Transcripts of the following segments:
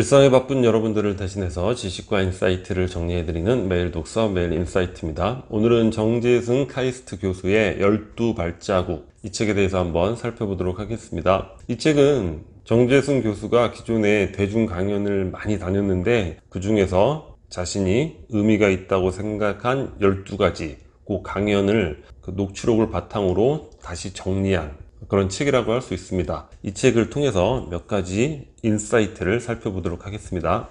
일상에 바쁜 여러분들을 대신해서 지식과 인사이트를 정리해드리는 매일 독서 매일 인사이트입니다. 오늘은 정재승 카이스트 교수의 12발자국, 이 책에 대해서 한번 살펴보도록 하겠습니다. 이 책은 정재승 교수가 기존에 대중 강연을 많이 다녔는데 그 중에서 자신이 의미가 있다고 생각한 12가지 그 강연을 그 녹취록을 바탕으로 다시 정리한 그런 책이라고 할 수 있습니다. 이 책을 통해서 몇 가지 인사이트를 살펴보도록 하겠습니다.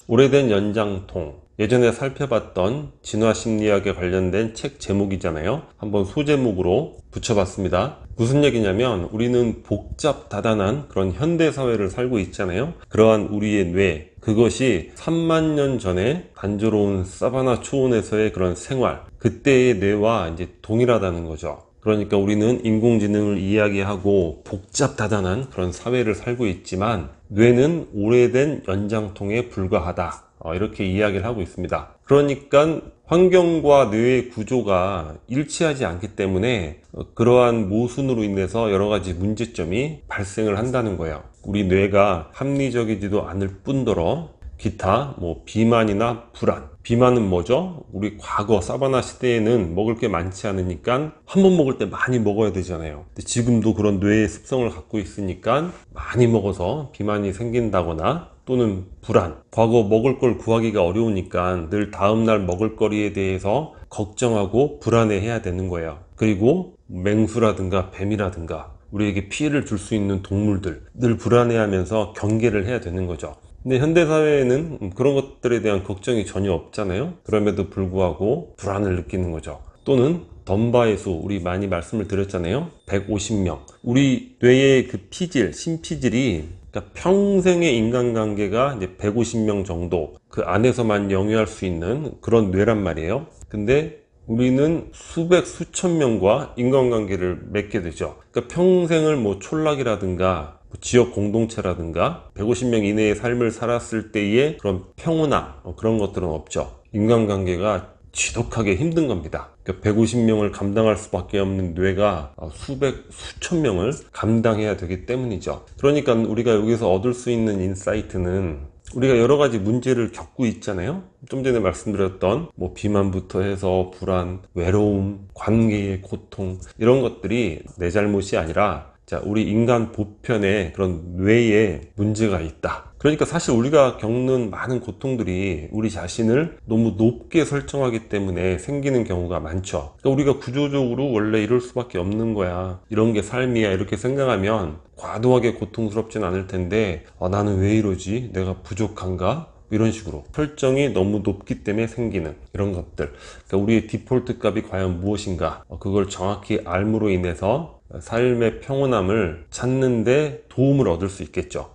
오래된 연장통, 예전에 살펴봤던 진화심리학에 관련된 책 제목이잖아요. 한번 소제목으로 붙여봤습니다. 무슨 얘기냐면 우리는 복잡다단한 그런 현대사회를 살고 있잖아요. 그러한 우리의 뇌, 그것이 3만 년 전에 단조로운 사바나 초원에서의 그런 생활, 그때의 뇌와 이제 동일하다는 거죠. 그러니까 우리는 인공지능을 이야기하고 복잡다단한 그런 사회를 살고 있지만 뇌는 오래된 연장통에 불과하다, 이렇게 이야기를 하고 있습니다. 그러니까 환경과 뇌의 구조가 일치하지 않기 때문에 그러한 모순으로 인해서 여러 가지 문제점이 발생을 한다는 거예요. 우리 뇌가 합리적이지도 않을 뿐더러 기타 비만이나 불안, 비만은 뭐죠? 우리 과거 사바나 시대에는 먹을 게 많지 않으니까 한 번 먹을 때 많이 먹어야 되잖아요. 근데 지금도 그런 뇌의 습성을 갖고 있으니까 많이 먹어서 비만이 생긴다거나, 또는 불안, 과거 먹을 걸 구하기가 어려우니까 늘 다음날 먹을 거리에 대해서 걱정하고 불안해해야 되는 거예요. 그리고 맹수라든가 뱀이라든가 우리에게 피해를 줄 수 있는 동물들, 늘 불안해하면서 경계를 해야 되는 거죠. 근데 현대사회에는 그런 것들에 대한 걱정이 전혀 없잖아요. 그럼에도 불구하고 불안을 느끼는 거죠. 또는 덤바의 수, 우리 많이 말씀을 드렸잖아요. 150명. 우리 뇌의 그 피질, 심피질이, 그러니까 평생의 인간관계가 이제 150명 정도 그 안에서만 영위할 수 있는 그런 뇌란 말이에요. 근데 우리는 수백, 수천 명과 인간관계를 맺게 되죠. 그러니까 평생을 촌락이라든가 지역 공동체라든가 150명 이내의 삶을 살았을 때의 그런 평온함, 그런 것들은 없죠. 인간관계가 지독하게 힘든 겁니다. 그러니까 150명을 감당할 수밖에 없는 뇌가 수백, 수천 명을 감당해야 되기 때문이죠. 그러니까 우리가 여기서 얻을 수 있는 인사이트는 우리가 여러 가지 문제를 겪고 있잖아요. 좀 전에 말씀드렸던 비만부터 해서 불안, 외로움, 관계의 고통, 이런 것들이 내 잘못이 아니라 우리 인간 보편에 그런 뇌에 문제가 있다. 그러니까 사실 우리가 겪는 많은 고통들이 우리 자신을 너무 높게 설정하기 때문에 생기는 경우가 많죠. 그러니까 우리가 구조적으로 원래 이럴 수밖에 없는 거야, 이런 게 삶이야, 이렇게 생각하면 과도하게 고통스럽진 않을 텐데 나는 왜 이러지? 내가 부족한가? 이런 식으로 설정이 너무 높기 때문에 생기는 이런 것들, 그러니까 우리의 디폴트 값이 과연 무엇인가, 그걸 정확히 알므로 인해서 삶의 평온함을 찾는데 도움을 얻을 수 있겠죠.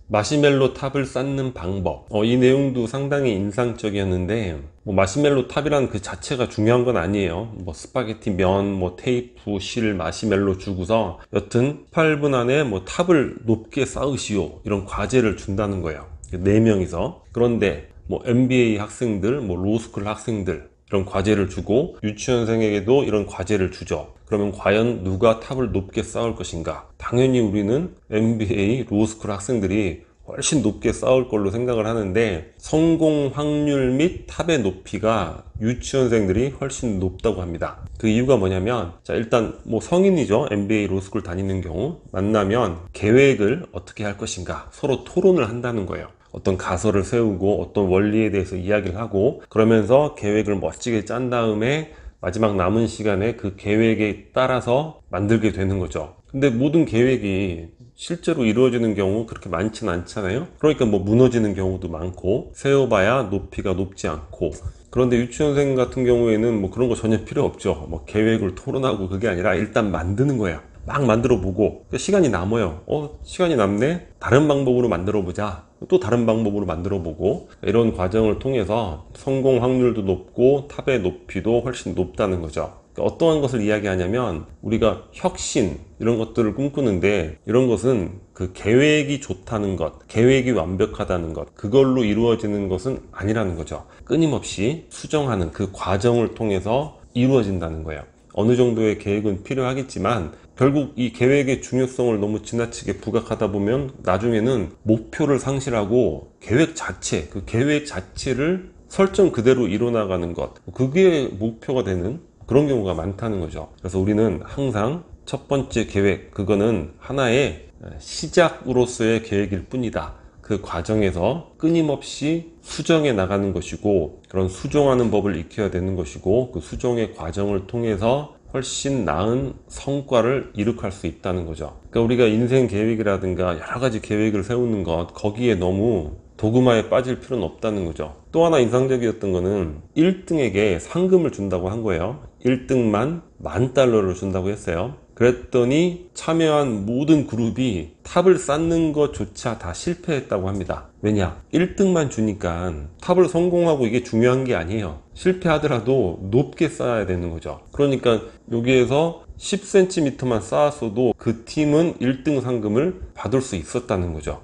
마시멜로 탑을 쌓는 방법, 이 내용도 상당히 인상적이었는데, 마시멜로 탑이란 그 자체가 중요한 건 아니에요. 스파게티 면, 테이프, 실, 마시멜로 주고서 여튼 8분 안에 탑을 높게 쌓으시오, 이런 과제를 준다는 거예요. 4명이서. 그런데 MBA 학생들, 로스쿨 학생들, 이런 과제를 주고 유치원생에게도 이런 과제를 주죠. 그러면 과연 누가 탑을 높게 쌓을 것인가? 당연히 우리는 MBA, 로스쿨 학생들이 훨씬 높게 쌓을 걸로 생각을 하는데, 성공 확률 및 탑의 높이가 유치원생들이 훨씬 높다고 합니다. 그 이유가 뭐냐면, 일단 성인이죠. MBA, 로스쿨 다니는 경우 만나면 계획을 어떻게 할 것인가 서로 토론을 한다는 거예요. 어떤 가설을 세우고 어떤 원리에 대해서 이야기를 하고, 그러면서 계획을 멋지게 짠 다음에 마지막 남은 시간에 그 계획에 따라서 만들게 되는 거죠. 근데 모든 계획이 실제로 이루어지는 경우 그렇게 많지는 않잖아요. 그러니까 무너지는 경우도 많고, 세워봐야 높이가 높지 않고. 그런데 유치원생 같은 경우에는 그런 거 전혀 필요 없죠. 계획을 토론하고 그게 아니라 일단 만드는 거야. 막 만들어 보고 시간이 남아요. 시간이 남네? 다른 방법으로 만들어 보자. 또 다른 방법으로 만들어 보고, 이런 과정을 통해서 성공 확률도 높고 탑의 높이도 훨씬 높다는 거죠. 어떠한 것을 이야기하냐면, 우리가 혁신, 이런 것들을 꿈꾸는데, 이런 것은 그 계획이 좋다는 것, 계획이 완벽하다는 것, 그걸로 이루어지는 것은 아니라는 거죠. 끊임없이 수정하는 그 과정을 통해서 이루어진다는 거예요. 어느 정도의 계획은 필요하겠지만 결국 이 계획의 중요성을 너무 지나치게 부각하다 보면 나중에는 목표를 상실하고 계획 자체, 그 계획 자체를 설정 그대로 이뤄나가는 것, 그게 목표가 되는 그런 경우가 많다는 거죠. 그래서 우리는 항상 첫 번째 계획, 그거는 하나의 시작으로서의 계획일 뿐이다. 그 과정에서 끊임없이 수정해 나가는 것이고, 그런 수정하는 법을 익혀야 되는 것이고, 그 수정의 과정을 통해서 훨씬 나은 성과를 이룩할 수 있다는 거죠. 그러니까 우리가 인생 계획이라든가 여러 가지 계획을 세우는 것, 거기에 너무 도구마에 빠질 필요는 없다는 거죠. 또 하나 인상적이었던 거는 1등에게 상금을 준다고 한 거예요. 1등만 $10,000를 준다고 했어요. 그랬더니 참여한 모든 그룹이 탑을 쌓는 것조차 다 실패했다고 합니다. 왜냐? 1등만 주니까 탑을 성공하고 이게 중요한 게 아니에요. 실패하더라도 높게 쌓아야 되는 거죠. 그러니까 여기에서 10cm만 쌓았어도 그 팀은 1등 상금을 받을 수 있었다는 거죠.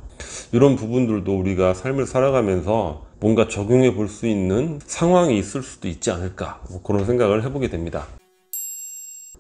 이런 부분들도 우리가 삶을 살아가면서 뭔가 적용해 볼 수 있는 상황이 있을 수도 있지 않을까, 그런 생각을 해보게 됩니다.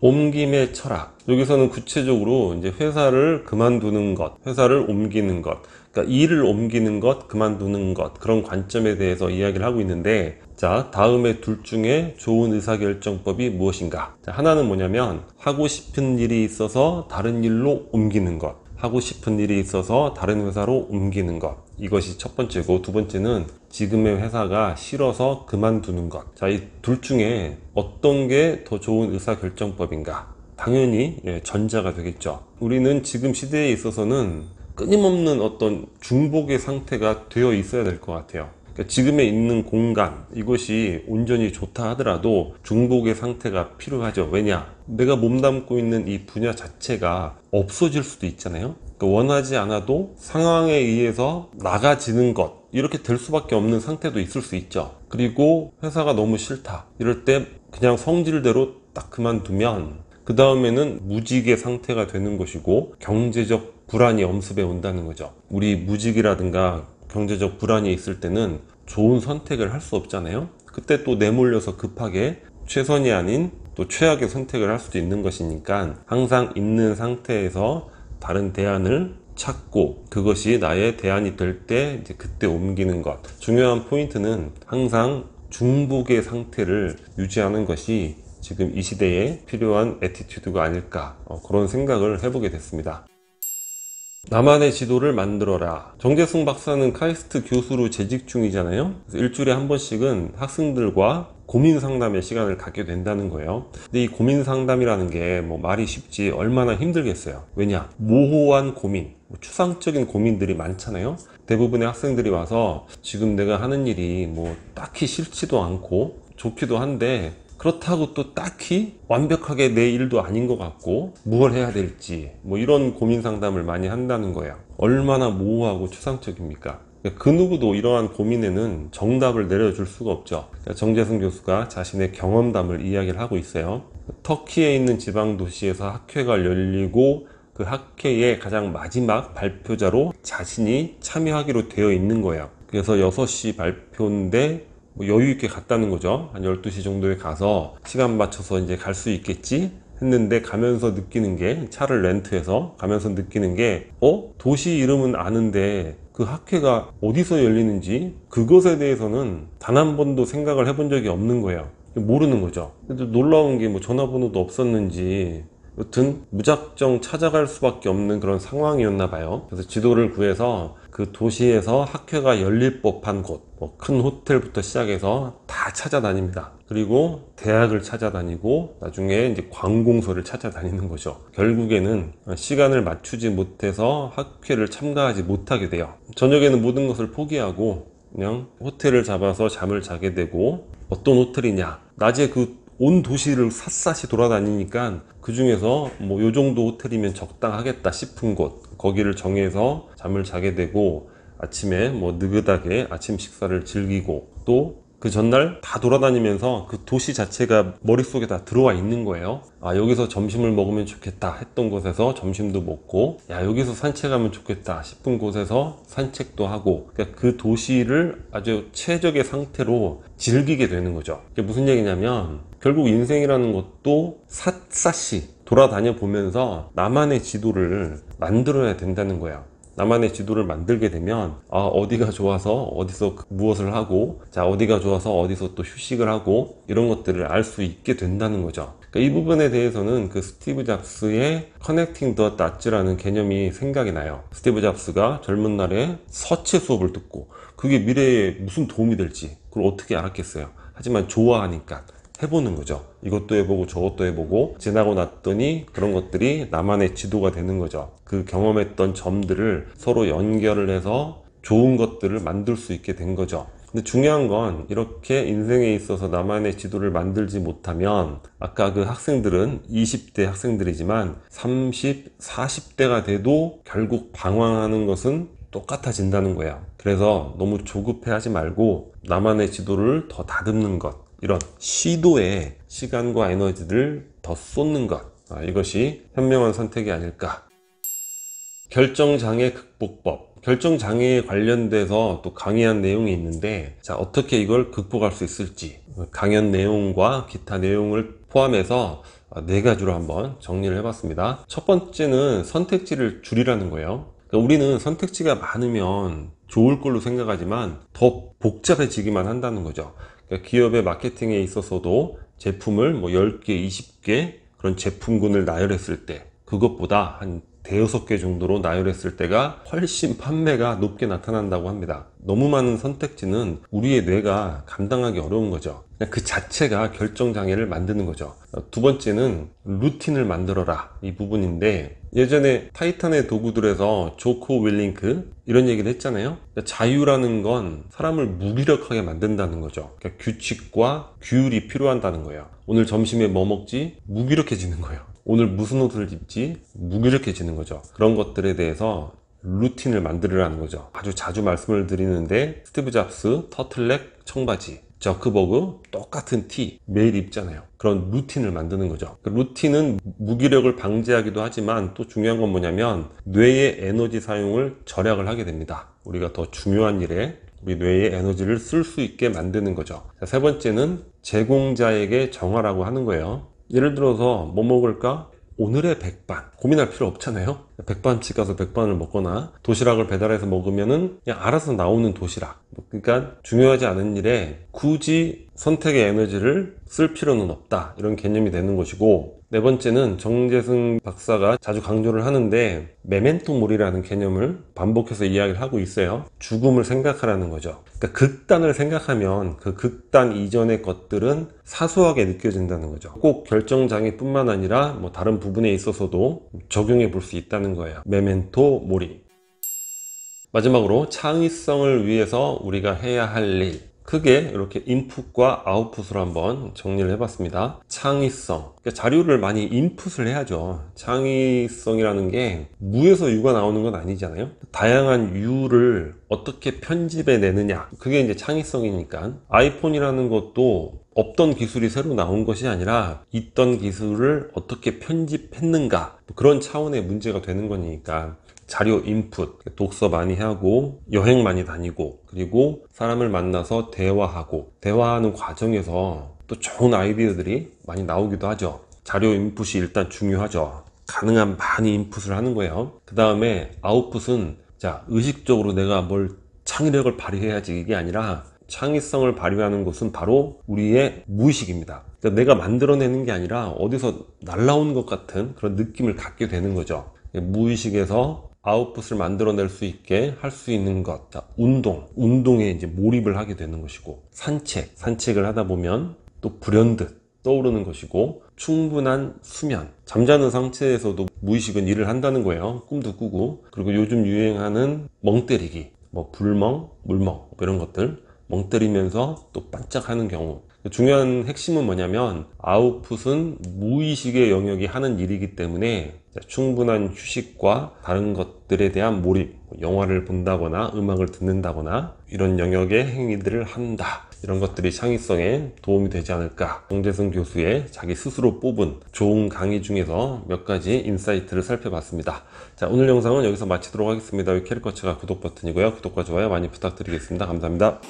옮김의 철학. 여기서는 구체적으로 이제 회사를 그만두는 것, 회사를 옮기는 것, 그러니까 일을 옮기는 것, 그만두는 것, 그런 관점에 대해서 이야기를 하고 있는데, 자, 다음에 둘 중에 좋은 의사결정법이 무엇인가? 자, 하나는 뭐냐면 하고 싶은 일이 있어서 다른 일로 옮기는 것, 하고 싶은 일이 있어서 다른 회사로 옮기는 것, 이것이 첫 번째고, 두 번째는 지금의 회사가 싫어서 그만두는 것. 자, 이 둘 중에 어떤 게 더 좋은 의사결정법인가? 당연히 전자가 되겠죠. 우리는 지금 시대에 있어서는 끊임없는 어떤 중복의 상태가 되어 있어야 될 것 같아요. 그러니까 지금에 있는 공간, 이것이 온전히 좋다 하더라도 중복의 상태가 필요하죠. 왜냐? 내가 몸담고 있는 이 분야 자체가 없어질 수도 있잖아요. 그러니까 원하지 않아도 상황에 의해서 나가지는 것, 이렇게 될 수밖에 없는 상태도 있을 수 있죠. 그리고 회사가 너무 싫다, 이럴 때 그냥 성질대로 딱 그만두면 그 다음에는 무직의 상태가 되는 것이고, 경제적 불안이 엄습해 온다는 거죠. 우리 무직이라든가 경제적 불안이 있을 때는 좋은 선택을 할 수 없잖아요. 그때 또 내몰려서 급하게 최선이 아닌 또 최악의 선택을 할 수도 있는 것이니까, 항상 있는 상태에서 다른 대안을 찾고, 그것이 나의 대안이 될 때 이제 그때 옮기는 것. 중요한 포인트는 항상 중복의 상태를 유지하는 것이 지금 이 시대에 필요한 애티튜드가 아닐까, 그런 생각을 해보게 됐습니다. 나만의 지도를 만들어라. 정재승 박사는 카이스트 교수로 재직 중이잖아요. 그래서 일주일에 한 번씩은 학생들과 고민 상담의 시간을 갖게 된다는 거예요. 근데 이 고민 상담이라는 게 뭐 말이 쉽지 얼마나 힘들겠어요. 왜냐? 모호한 고민, 추상적인 고민들이 많잖아요. 대부분의 학생들이 와서 지금 내가 하는 일이 뭐 딱히 싫지도 않고 좋기도 한데, 그렇다고 또 딱히 완벽하게 내 일도 아닌 것 같고 뭘 해야 될지, 뭐 이런 고민 상담을 많이 한다는 거예요. 얼마나 모호하고 추상적입니까? 그 누구도 이러한 고민에는 정답을 내려줄 수가 없죠. 정재승 교수가 자신의 경험담을 이야기를 하고 있어요. 터키에 있는 지방 도시에서 학회가 열리고, 그 학회의 가장 마지막 발표자로 자신이 참여하기로 되어 있는 거예요. 그래서 6시 발표인데 뭐 여유 있게 갔다는 거죠. 한 12시 정도에 가서 시간 맞춰서 이제 갈 수 있겠지 했는데, 가면서 느끼는 게, 차를 렌트해서 가면서 느끼는 게, 도시 이름은 아는데 그 학회가 어디서 열리는지, 그것에 대해서는 단 한 번도 생각을 해본 적이 없는 거예요. 모르는 거죠. 근데 놀라운 게 뭐 전화번호도 없었는지, 여튼 무작정 찾아갈 수밖에 없는 그런 상황이었나 봐요. 그래서 지도를 구해서 그 도시에서 학회가 열릴 법한 곳, 뭐 큰 호텔부터 시작해서 다 찾아다닙니다. 그리고 대학을 찾아다니고 나중에 이제 관공서를 찾아다니는 거죠. 결국에는 시간을 맞추지 못해서 학회를 참가하지 못하게 돼요. 저녁에는 모든 것을 포기하고 그냥 호텔을 잡아서 잠을 자게 되고, 어떤 호텔이냐? 낮에 그 온 도시를 샅샅이 돌아다니니까 그 중에서 뭐 요 정도 호텔이면 적당하겠다 싶은 곳, 거기를 정해서 잠을 자게 되고, 아침에 뭐 느긋하게 아침 식사를 즐기고, 또 그 전날 다 돌아다니면서 그 도시 자체가 머릿속에 다 들어와 있는 거예요. 아, 여기서 점심을 먹으면 좋겠다 했던 곳에서 점심도 먹고, 야, 여기서 산책하면 좋겠다 싶은 곳에서 산책도 하고, 그러니까 그 도시를 아주 최적의 상태로 즐기게 되는 거죠. 이게 무슨 얘기냐면, 결국 인생이라는 것도 샅샅이 돌아다녀 보면서 나만의 지도를 만들어야 된다는 거예요. 나만의 지도를 만들게 되면 어디가 좋아서 어디서 무엇을 하고, 자 어디가 좋아서 어디서 또 휴식을 하고, 이런 것들을 알 수 있게 된다는 거죠. 그러니까 이 부분에 대해서는 그 스티브 잡스의 커넥팅 더 닷즈라는 개념이 생각이 나요. 스티브 잡스가 젊은 날에 서체 수업을 듣고 그게 미래에 무슨 도움이 될지 그걸 어떻게 알았겠어요. 하지만 좋아하니까 해보는 거죠. 이것도 해보고 저것도 해보고 지나고 났더니 그런 것들이 나만의 지도가 되는 거죠. 그 경험했던 점들을 서로 연결을 해서 좋은 것들을 만들 수 있게 된 거죠. 근데 중요한 건 이렇게 인생에 있어서 나만의 지도를 만들지 못하면, 아까 그 학생들은 20대 학생들이지만 30, 40대가 돼도 결국 방황하는 것은 똑같아진다는 거예요. 그래서 너무 조급해하지 말고 나만의 지도를 더 다듬는 것, 이런 시도에 시간과 에너지를 더 쏟는 것, 이것이 현명한 선택이 아닐까. 결정장애 극복법. 결정장애에 관련돼서 또 강의한 내용이 있는데, 자 어떻게 이걸 극복할 수 있을지 강연 내용과 기타 내용을 포함해서 4가지로 한번 정리를 해봤습니다. 첫 번째는 선택지를 줄이라는 거예요. 그러니까 우리는 선택지가 많으면 좋을 걸로 생각하지만 더 복잡해지기만 한다는 거죠. 그러니까 기업의 마케팅에 있어서도 제품을 10개, 20개 그런 제품군을 나열했을 때 그것보다 한 대여섯 개 정도로 나열했을 때가 훨씬 판매가 높게 나타난다고 합니다. 너무 많은 선택지는 우리의 뇌가 감당하기 어려운 거죠. 그 자체가 결정장애를 만드는 거죠. 두 번째는 루틴을 만들어라, 이 부분인데, 예전에 타이탄의 도구들에서 조코 윌링크 이런 얘기를 했잖아요. 자유라는 건 사람을 무기력하게 만든다는 거죠. 그러니까 규칙과 규율이 필요하다는 거예요. 오늘 점심에 뭐 먹지? 무기력해지는 거예요. 오늘 무슨 옷을 입지? 무기력해지는 거죠. 그런 것들에 대해서 루틴을 만들으라는 거죠. 아주 자주 말씀을 드리는데, 스티브 잡스 터틀넥 청바지, 저크버그 똑같은 티 매일 입잖아요. 그런 루틴을 만드는 거죠. 그 루틴은 무기력을 방지하기도 하지만 또 중요한 건 뭐냐면 뇌의 에너지 사용을 절약을 하게 됩니다. 우리가 더 중요한 일에 우리 뇌의 에너지를 쓸 수 있게 만드는 거죠. 자, 세 번째는 제공자에게 정하라고 하는 거예요. 예를 들어서 뭐 먹을까? 오늘의 백반. 고민할 필요 없잖아요. 백반집 가서 백반을 먹거나 도시락을 배달해서 먹으면은 그냥 알아서 나오는 도시락. 그러니까 중요하지 않은 일에 굳이 선택의 에너지를 쓸 필요는 없다, 이런 개념이 되는 것이고, 네 번째는 정재승 박사가 자주 강조를 하는데 메멘토 모리라는 개념을 반복해서 이야기를 하고 있어요. 죽음을 생각하라는 거죠. 그러니까 극단을 생각하면 그 극단 이전의 것들은 사소하게 느껴진다는 거죠. 꼭 결정장애뿐만 아니라 다른 부분에 있어서도 적용해 볼 수 있다는 거예요. 메멘토 모리. 마지막으로 창의성을 위해서 우리가 해야 할 일, 크게 이렇게 인풋과 아웃풋으로 한번 정리를 해봤습니다. 창의성, 그러니까 자료를 많이 인풋을 해야죠. 창의성이라는 게 무에서 유가 나오는 건 아니잖아요. 다양한 유를 어떻게 편집해 내느냐, 그게 이제 창의성이니까. 아이폰이라는 것도 없던 기술이 새로 나온 것이 아니라 있던 기술을 어떻게 편집했는가, 그런 차원의 문제가 되는 거니까. 자료 인풋, 독서 많이 하고 여행 많이 다니고, 그리고 사람을 만나서 대화하고, 대화하는 과정에서 또 좋은 아이디어들이 많이 나오기도 하죠. 자료 인풋이 일단 중요하죠. 가능한 많이 인풋을 하는 거예요. 그 다음에 아웃풋은, 자 의식적으로 내가 뭘 창의력을 발휘해야지, 이게 아니라 창의성을 발휘하는 것은 바로 우리의 무의식입니다. 그러니까 내가 만들어내는 게 아니라 어디서 날라온 것 같은 그런 느낌을 갖게 되는 거죠. 무의식에서 아웃풋을 만들어낼 수 있게 할 수 있는 것. 자, 운동에 이제 몰입을 하게 되는 것이고, 산책을 하다 보면 또 불현듯 떠오르는 것이고, 충분한 수면, 잠자는 상태에서도 무의식은 일을 한다는 거예요. 꿈도 꾸고. 그리고 요즘 유행하는 멍 때리기, 불멍, 물멍, 이런 것들 멍 때리면서 또 반짝하는 경우. 중요한 핵심은 뭐냐면 아웃풋은 무의식의 영역이 하는 일이기 때문에 충분한 휴식과 다른 것들에 대한 몰입, 영화를 본다거나 음악을 듣는다거나 이런 영역의 행위들을 한다, 이런 것들이 창의성에 도움이 되지 않을까. 정재승 교수의 자기 스스로 뽑은 좋은 강의 중에서 몇 가지 인사이트를 살펴봤습니다. 자, 오늘 영상은 여기서 마치도록 하겠습니다. 여기 캐릭터가 구독 버튼이고요. 구독과 좋아요 많이 부탁드리겠습니다. 감사합니다.